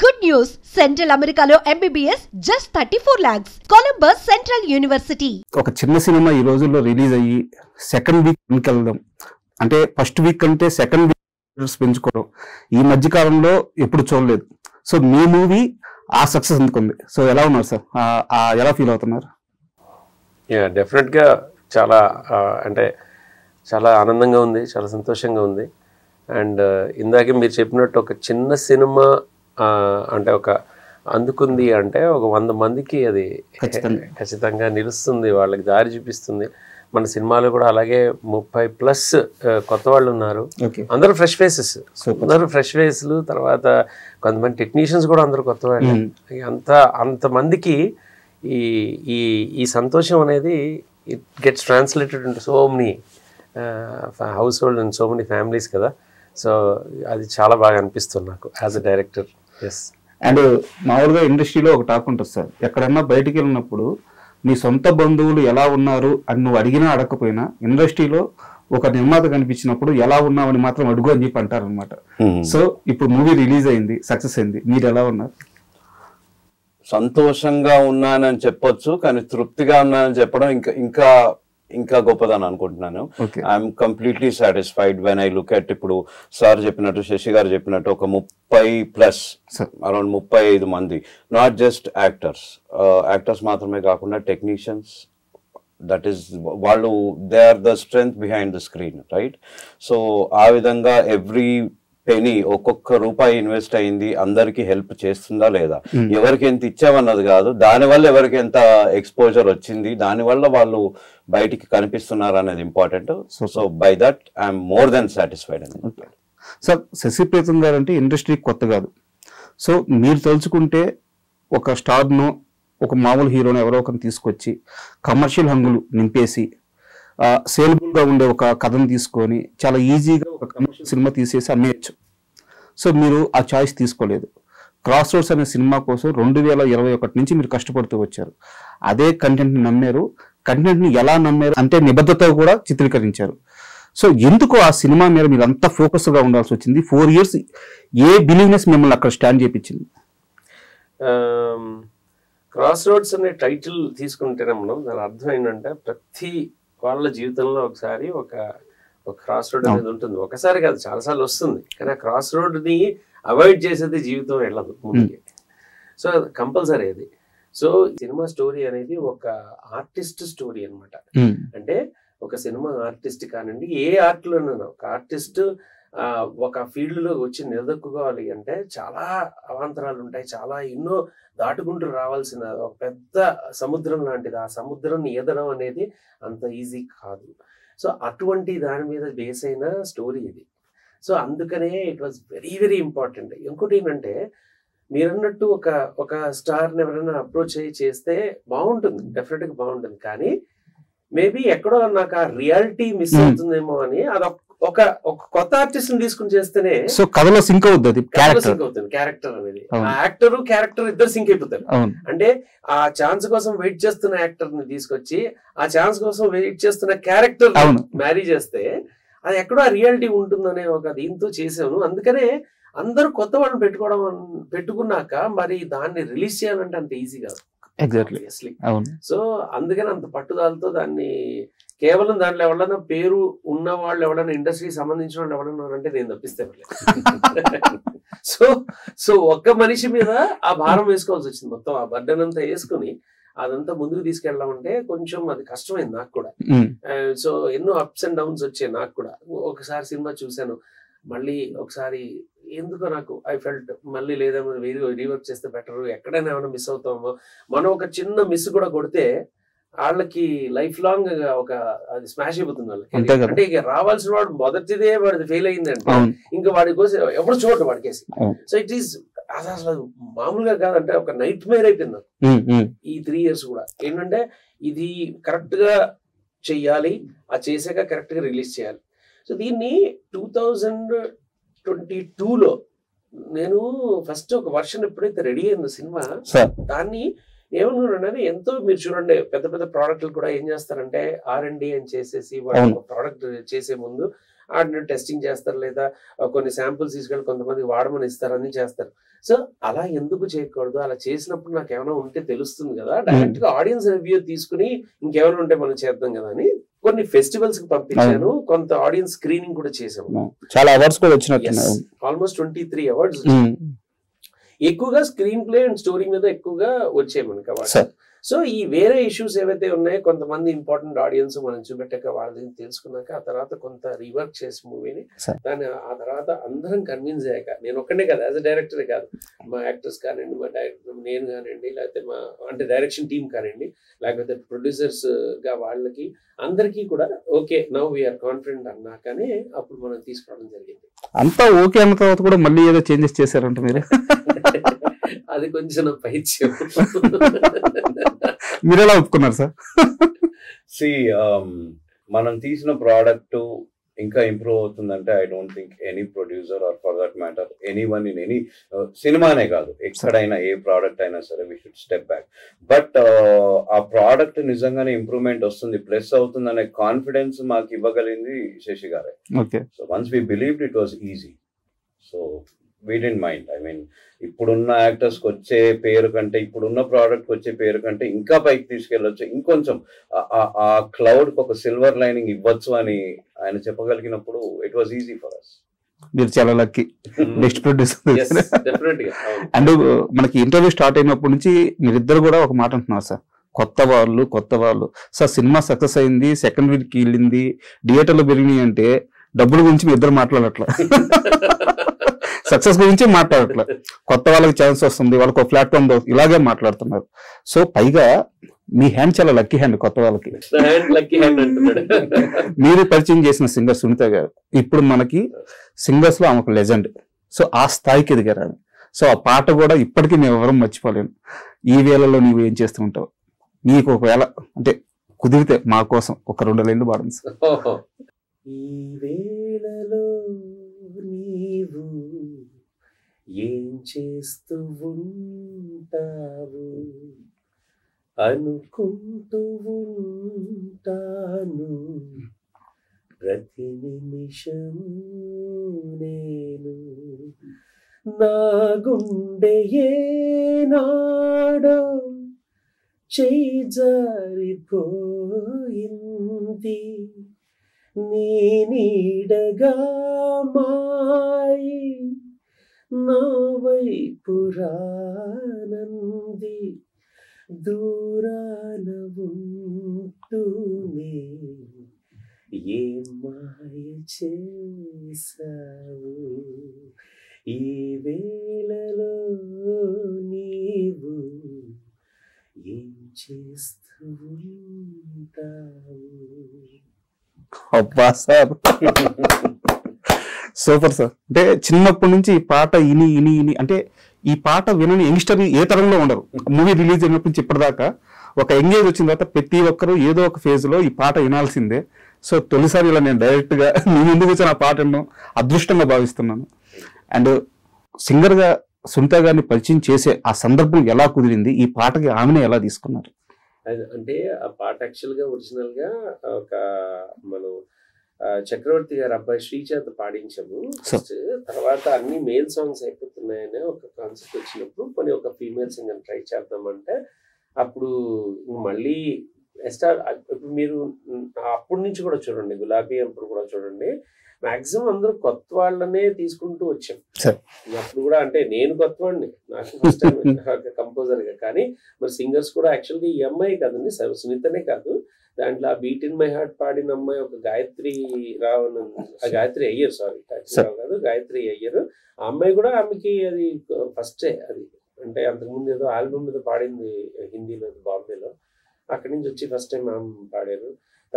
Good news! Central Americano MBBS just 34 lakhs. Columbus Central University. ఒక చిన్న cinema ఈ రోజుల్లో రిలీజ్ అయ్యి సెకండ్ వీక్ వెళ్దాం అంటే ఫస్ట్ వీక్ అంటే సెకండ్ వీక్ పెంచుకోవడం ఈ మధ్య కాలంలో ఎప్పుడు చూడలేదు. సో మీ మూవీ ఆ సక్సెస్ ఎందుకుంది? సో ఎలా ఉన్నారు సార్? ఎలా ఫీల్ అవుతున్నారు? డెఫినెట్గా చాలా అంటే చాలా ఆనందంగా ఉంది, చాలా సంతోషంగా ఉంది. అండ్ ఇందాకే మీరు చెప్పినట్టు ఒక చిన్న సినిమా అంటే ఒక అందుకుంది అంటే ఒక 100 మందికి అది ఖచ్చితంగా నిలుస్తుంది, వాళ్ళకి దారి చూపిస్తుంది. మన సినిమాలో కూడా అలాగే 30+ కొత్త వాళ్ళు ఉన్నారు. అందరూ ఫ్రెష్ ఫేసెస్, అందరూ ఫ్రెష్ ఫేస్లు. తర్వాత కొంతమంది టెక్నీషియన్స్ కూడా అందరూ కొత్త వాళ్ళు. అంతమందికి ఈ సంతోషం అనేది it gets translated into so many household and so many families కదా. సో అది చాలా బాగా అనిపిస్తుంది నాకు as a director. Yes. And మామూలుగా ఇండస్ట్రీలో ఒక టాక్ ఉంటుంది సార్, ఎక్కడన్నా బయటికి వెళ్ళినప్పుడు నీ సొంత బంధువులు ఎలా ఉన్నారు అని నువ్వు అడిగినా అడగకపోయినా ఇండస్ట్రీలో ఒక నిర్మాత కనిపించినప్పుడు ఎలా ఉన్నావని మాత్రం అడుగు అని చెప్పి అంటారు అనమాట. సో ఇప్పుడు మూవీ రిలీజ్ అయింది, సక్సెస్ అయింది, మీరు ఎలా ఉన్నారు? సంతోషంగా ఉన్నానని చెప్పొచ్చు, కానీ తృప్తిగా ఉన్నానని చెప్పడం ఇంకా ఇంకా గొప్పదని అనుకుంటున్నాను. I'm completely satisfied when I look at ఇప్పుడు సార్ చెప్పినట్టు, శశి గారు చెప్పినట్టు ఒక 30+ అరౌండ్ 35 మంది, నాట్ జస్ట్ యాక్టర్స్ మాత్రమే కాకుండా టెక్నీషియన్స్. దట్ ఈస్ వాళ్ళు they are the strength behind the screen, right? So ఆ విధంగా ఎవ్రీ పెనీ, ఒక్కొక్క రూపాయి ఇన్వెస్ట్ అయింది అందరికి హెల్ప్ చేస్తుందా లేదా, ఎవరికి ఎంత ఇచ్చామన్నది కాదు, దానివల్ల ఎవరికి ఎంత ఎక్స్పోజర్ వచ్చింది, దానివల్ల వాళ్ళు బయటికి కనిపిస్తున్నారు అనేది important. So by that I'm more than satisfied అని. సార్, శశి ప్రీతం గారు అంటే ఇండస్ట్రీకి కొత్త కాదు. సో మీరు తలుచుకుంటే ఒక స్టార్ను, ఒక మామూలు హీరోని ఎవరో ఒకరిని తీసుకొచ్చి కమర్షియల్ హంగులు నింపేసి సేలబుల్గా ఉండే ఒక కథను తీసుకొని చాలా ఈజీగా ఒక కమర్షియల్ సినిమా తీసేసి అమ్మేయచ్చు. సో మీరు ఆ చాయిస్ తీసుకోలేదు. క్రాస్ రోడ్స్ అనే సినిమా కోసం 2021 నుంచి మీరు కష్టపడుతూ వచ్చారు. అదే కంటెంట్ని నమ్మారు. కంటెంట్ని ఎలా నమ్మారు అంటే నిబద్ధతతో కూడా చిత్రీకరించారు. సో ఎందుకు ఆ సినిమా మీద మీరు అంత ఫోకస్గా ఉండాల్సి వచ్చింది? 4 years ఏ బిలీవ్నెస్ మిమ్మల్ని అక్కడ స్టాండ్ చేయించింది? క్రాస్ రోడ్స్ అనే టైటిల్ తీసుకుంటేనే మనం దాని అర్థం ఏంటంటే ప్రతి వాళ్ళ జీవితంలో ఒకసారి ఒక క్రాస్ రోడ్ అనేది ఉంటుంది. ఒకసారి కాదు, చాలాసార్లు వస్తుంది. కానీ ఆ క్రాస్ రోడ్ని అవాయిడ్ చేసేది జీవితం వెళ్ళదు ముందుకి. సో కంపల్సరీ అది. సో సినిమా స్టోరీ అనేది ఒక ఆర్టిస్ట్ స్టోరీ అనమాట. అంటే ఒక సినిమా ఆర్టిస్ట్ కానివ్వండి, ఏ ఆర్ట్లోనైనా ఒక ఆర్టిస్ట్ ఒక ఫీల్డ్లో వచ్చి నిలదొక్కుకోవాలి అంటే చాలా అవాంతరాలు ఉంటాయి, చాలా ఎన్నో దాటుకుంటూ రావాల్సిన ఒక పెద్ద సముద్రం లాంటిది. ఆ సముద్రాన్ని ఈదడం అనేది అంత ఈజీ కాదు. సో అటువంటి దాని మీద బేస్ అయిన స్టోరీ ఇది. సో అందుకనే it was very very important. ఇంకోటి ఏంటంటే మీరన్నట్టు ఒక స్టార్ని ఎవరైనా అప్రోచ్ చేస్తే బాగుంటుంది, డెఫినెట్గా బాగుంటుంది. కానీ మేబీ ఎక్కడో నాకు ఆ రియాలిటీ మిస్ అవుతుందేమో అని అది ఒక కొత్త ఆర్టిస్ట్ ని తీసుకుని చేస్తేనే సో కథలో సింక్ అవుతుంది. క్యారెక్టర్ అనేది ఆ యాక్టర్ క్యారెక్టర్ ఇద్దరు సింక్ అయిపోతారు. అంటే ఆ ఛాన్స్ కోసం వెయిట్ చేస్తున్న యాక్టర్ ని తీసుకొచ్చి ఆ ఛాన్స్ కోసం వెయిట్ చేస్తున్న క్యారెక్టర్ మ్యారీ చేస్తే అది ఎక్కడో ఆ రియాలిటీ ఉంటుందనే ఒక దీంతో చేసాను. అందుకనే అందరూ కొత్త వాళ్ళని పెట్టుకున్నాక మరి దాన్ని రిలీజ్ చేయాలంటే అంత ఈజీ కాదు. ఎగ్జాక్ట్లీ. సో అందుకని అంత పట్టుదలతో దాన్ని కేవలం దాంట్లో ఎవరైనా పేరు ఉన్న వాళ్ళు, ఎవరైనా ఇండస్ట్రీకి సంబంధించిన వాళ్ళు ఎవరైనా అంటే నేను తప్పిస్తే సో ఒక్క మనిషి మీద ఆ భారం వేసుకోవాల్సి వచ్చింది. మొత్తం ఆ బర్డెన్ అంతా వేసుకుని అదంతా ముందుకు తీసుకెళ్ళామంటే కొంచెం అది కష్టమైంది నాకు కూడా. సో ఎన్నో అప్స్ అండ్ డౌన్స్ వచ్చాయి నాకు కూడా. ఒకసారి సినిమా చూశాను, మళ్ళీ ఒకసారి ఎందుకో నాకు ఐ ఫెల్ట్ మళ్ళీ లేదేమో రీవర్క్ చేస్తే బెటర్, ఎక్కడైనా ఏమైనా మిస్ అవుతామో. మనం ఒక చిన్న మిస్ కూడా కొడితే వాళ్ళకి లైఫ్ లాంగ్ ఒక అది స్మాష్ అయిపోతుంది వాళ్ళకి. అంటే ఇక రావాల్సిన వాడు మొదటిదే వాడిది ఫెయిల్ అయిందంటే ఇంకా వాడి కోసం ఎప్పుడు చూడటం వాడికేసి. సో ఇట్ ఈస్ అసలు మామూలుగా కాదంటే ఒక నైట్ మేర్ అయిపోయింది ఈ 3 years కూడా. ఏంటంటే ఇది కరెక్ట్ గా చెయ్యాలి, అది చేసాక కరెక్ట్ గా రిలీజ్ చేయాలి. సో దీన్ని 2022లో నేను ఫస్ట్ ఒక వర్షన్ ఎప్పుడైతే రెడీ అయిందో సినిమా, దాన్ని ఏమనుకున్నాను ఎంతో, మీరు చూడండి పెద్ద పెద్ద ప్రోడక్ట్లు కూడా ఏం చేస్తారంటే R&D అని చేసేసి వాళ్ళు ఒక ప్రోడక్ట్ చేసే ముందు ఆడిని టెస్టింగ్ చేస్తారు, లేదా కొన్ని శాంపుల్స్ తీసుకెళ్ళి కొంతమందికి వాడమని ఇస్తారు, అన్ని చేస్తారు. సో అలా ఎందుకు చేయకూడదు? అలా చేసినప్పుడు నాకు ఏమైనా ఉంటే తెలుస్తుంది కదా, డైరెక్ట్ గా ఆడియన్స్ రివ్యూ తీసుకుని ఇంకేమైనా ఉంటే మనం చేద్దాం కదా అని కొన్ని ఫెస్టివల్స్ కి పంపించాను. కొంత ఆడియన్స్ స్క్రీనింగ్ కూడా చేసాము. చాలా అవార్డ్స్ కూడా వచ్చినట్టు, ఆల్మోస్ట్ 23 అవార్డ్స్. ఎక్కువగా స్క్రీన్ ప్లే అండ్ స్టోరీ మీద ఎక్కువగా వచ్చాయి మనకి అవార్డ్స్. సో ఈ వేరే ఇష్యూస్ ఏవైతే ఉన్నాయో కొంతమంది ఇంపార్టెంట్ ఆడియన్స్ మనం చూపెట్టాక వాళ్ళని తెలుసుకున్నాక ఆ తర్వాత కొంత రీవర్క్ చేసి మూవీని, దాన్ని ఆ తర్వాత అందరం కన్విన్స్ అయ్యాక, నేను ఒక్కడే కాదు, యాజ్ అ డైరెక్టరే కాదు, మా యాక్టర్స్ కానివ్వండి, మా డైరెక్టర్ నేను కానివ్వండి, లేకపోతే మా అంటే డైరెక్షన్ టీమ్ కానివ్వండి, లేకపోతే ప్రొడ్యూసర్స్ గా వాళ్ళకి అందరికీ కూడా ఓకే నౌ వీఆర్ కాన్ఫిడెంట్ అన్నాకనే అప్పుడు మనం తీసుకోవడం జరిగింది. అంతా ఓకే అన్న తర్వాత కూడా మళ్ళీ ఏదో చేంజెస్ చేశారంట మీరు? అది కొంచెం పైచ్యం. మీరు ఎలా ఒప్పుకున్నారు సార్? మనం తీసిన ప్రోడక్ట్ ఇంకా ఇంప్రూవ్ అవుతుందంటే I don't think any producer or for that matter any one in any సినిమానే కాదు, ఎక్కడైనా ఏ ప్రోడక్ట్ అయినా సరే we should step back. But ఆ ప్రోడక్ట్ నిజంగానే ఇంప్రూవ్మెంట్ వస్తుంది, ప్లస్ అవుతుంది అనే కాన్ఫిడెన్స్ మాకు ఇవ్వగలిగింది శశి గారే. So once we believed it was easy, so we didn't mind. I mean ఇప్పుడున్న యాక్టర్స్కి వచ్చే పేరు కంటే, ఇప్పుడున్న ప్రోడక్ట్కి వచ్చే పేరు కంటే ఇంకా పైకి తీసుకెళ్ళొచ్చు, ఇంకొంచెం ఆ క్లౌడ్కి ఒక సిల్వర్ లైనింగ్ ఇవ్వచ్చు అని ఆయన చెప్పగలిగినప్పుడు it was easy for us. మీరు చాలా లక్కీ, బెస్ట్ ప్రొడ్యూసర్. అండ్ మనకి ఇంటర్వ్యూ స్టార్ట్ అయినప్పటి నుంచి మీరిద్దరు కూడా ఒక మాట అంటున్నారు సార్, కొత్త వాళ్ళు సార్. సినిమా సక్సెస్ అయింది, సెకండ్ వీక్కి వెళ్ళింది, థియేటర్లో పెరిగినాయి అంటే డబ్బుల గురించి మీ ఇద్దరు మాట్లాడట్లా, సక్సెస్ గురించి మాట్లాడట్లా, కొత్త వాళ్ళకి ఛాన్స్ వస్తుంది, వాళ్ళకి ఒక ప్లాట్ఫామ్ ఇలాగే మాట్లాడుతున్నారు. సో పైగా మీ హ్యాండ్ చాలా లక్కీ హ్యాండ్ కొత్త వాళ్ళకి. మీరు పరిచయం చేసిన సింగర్ సునీత గారు ఇప్పుడు మనకి సింగర్స్ లో ఆమెకు లెజెండ్. సో ఆ స్థాయికి ఎదిగారు ఆమె. సో ఆ పాట కూడా ఇప్పటికీ మేము ఎవరం మర్చిపోలేము. ఈ వేళలో నీవు ఏం చేస్తూ ఉంటావు, నీకు ఒకవేళ అంటే కుదిరితే మా కోసం ఒక 2 లైన్లు పాడండి సార్. ఈ వేళలో నీవు ఏం చేస్తూ ఉంటావు, అనుకుంటూ ఉంటాను ప్రతి నిమిషం నేను, నా గుండె ఏనాడో చెయ్యి జారిపోయింది, నీ నీడగా మాయి నా వైపు రానంది, దూరాన ఉంటూనే ఏ మాయ చేసావు, ఈ వేళలో నీవు ఏం చేస్తూ ఉంటావు. అబ్బా సార్, సూపర్ సార్. అంటే చిన్నప్పటి నుంచి ఈ పాట ఇని అంటే ఈ పాట వినని యంగ్స్టర్ ఏ తరంలో ఉండరు. మూవీ రిలీజ్ అయినప్పటి నుంచి ఇప్పటిదాకా ఒక ఎంగేజ్ వచ్చిన తర్వాత ప్రతి ఒక్కరు ఏదో ఒక ఫేజ్ లో ఈ పాట వినాల్సిందే. సో తొలిసారి ఇలా నేను డైరెక్ట్ గా మీ ముందుకు వచ్చిన ఆ పాటను అదృష్టంగా భావిస్తున్నాను. అండ్ సింగర్ గా సునీత గారిని పరిచయం చేసే ఆ సందర్భం ఎలా కుదిరింది, ఈ పాటకి ఆమెను ఎలా తీసుకున్నారు? అంటే ఆ పాట యాక్చువల్ గా ఒరిజినల్ గా ఒక మనం చక్రవర్తి గారి అబ్బాయి శ్రీచేత పాడించాము ఫస్ట్. తర్వాత అన్ని మేల్ సాంగ్స్ అయిపోతున్నాయని ఒక కాన్సెప్ట్ వచ్చినప్పుడు కొన్ని ఒక ఫీమేల్ సింగర్ ట్రై చేద్దామంటే అప్పుడు మళ్ళీ ఇప్పుడు మీరు అప్పటి నుంచి కూడా చూడండి, గులాబీ అప్పుడు కూడా చూడండి, మాక్సిమం అందరూ కొత్త వాళ్ళనే తీసుకుంటూ వచ్చాం. అప్పుడు కూడా అంటే నేను కొత్త వాడిని, నాకు ఫస్ట్ టైం కంపోజర్ గా, కానీ మరి సింగర్స్ కూడా యాక్చువల్గా ఈ అమ్మాయి కాదండి, సునీతనే కాదు, దాంట్లో ఆ బీట్ ఇన్ మై హార్ట్ పాడిన అమ్మాయి ఒక గాయత్రి రావు, గాయత్రి అయ్యర్, సారీ రావు కాదు, గాయత్రి అయ్యర్. ఆ అమ్మాయి కూడా ఆమెకి అది ఫస్టే, అది అంటే అంతకుముందు ఏదో ఆల్బమ్ మీద పాడింది హిందీలో బాంబేలో, అక్కడి నుంచి వచ్చి ఫస్ట్ టైం ఆమె పాడారు.